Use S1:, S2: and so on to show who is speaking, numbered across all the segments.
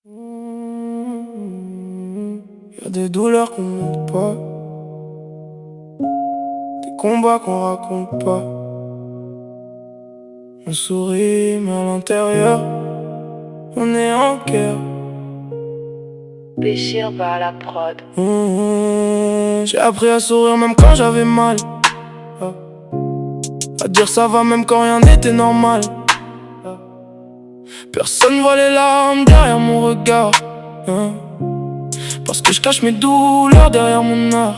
S1: Y'a des douleurs qu'on montre pas, des combats qu'on raconte pas. On sourit mais à l'intérieur on est en guerre.
S2: Béchir par la prod.
S1: J'ai appris à sourire même quand j'avais mal, à dire ça va même quand rien n'était normal. Personne voit les larmes derrière mon regard, parce que je cache mes douleurs derrière mon art.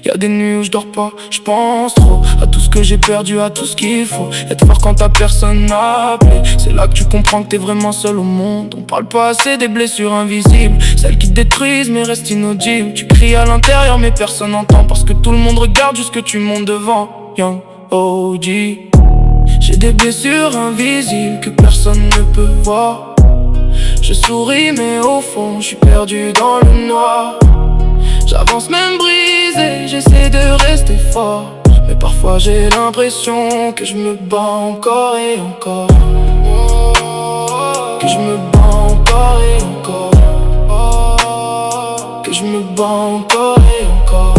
S1: Y'a des nuits où je dors pas, je pense trop à tout ce que j'ai perdu, à tout ce qu'il faut. Être fort quand t'as personne à appeler, c'est là que tu comprends que t'es vraiment seul au monde. On parle pas assez des blessures invisibles, celles qui te détruisent mais restent inaudibles. Tu cries à l'intérieur mais personne n'entend, parce que tout le monde regarde jusque tu montes devant. Young OG, j'ai des blessures invisibles que personne ne peut voir. Je souris mais au fond je suis perdu dans le noir. J'avance même brisé, j'essaie de rester fort, mais parfois j'ai l'impression que je me bats encore et encore, que je me bats encore et encore, que je me bats encore et encore,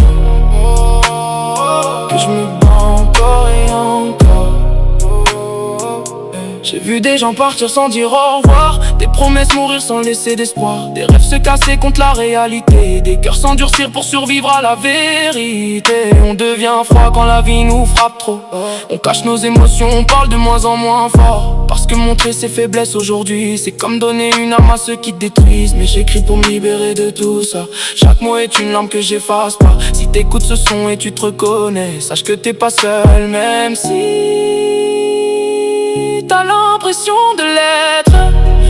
S1: que je me bats encore et encore. J'ai vu des gens partir sans dire au revoir, des promesses mourir sans laisser d'espoir, des rêves se casser contre la réalité, des cœurs s'endurcir pour survivre à la vérité. On devient froid quand la vie nous frappe trop, on cache nos émotions, on parle de moins en moins fort, parce que montrer ses faiblesses aujourd'hui, c'est comme donner une arme à ceux qui te détruisent. Mais j'écris pour me libérer de tout ça, chaque mot est une larme que j'efface pas. Si t'écoutes ce son et tu te reconnais, sache que t'es pas seul, même si t'as l'impression de l'être.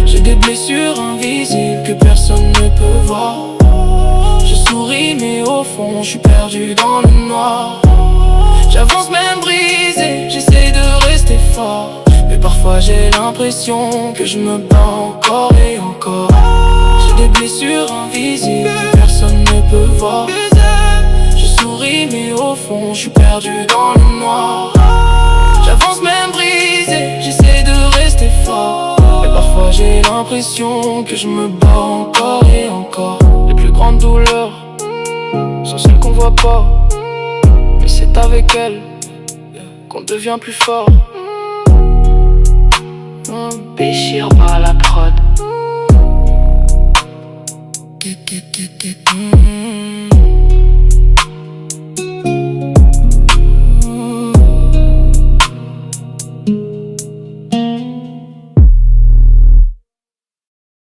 S1: J'ai des blessures invisibles que personne ne peut voir. Je souris mais au fond je suis perdu dans le noir. J'avance même brisé, j'essaie de rester fort, mais parfois j'ai l'impression que je me bats encore et encore. J'ai des blessures invisibles que personne ne peut voir. Je souris mais au fond je suis perdu dans le noir. J'avance même brisé, j'essaie de rester fort, mais parfois j'ai l'impression que je me bats encore et encore. Les plus grandes douleurs sont celles qu'on voit pas, mais c'est avec elles qu'on devient plus fort.
S2: Béchir par la prod.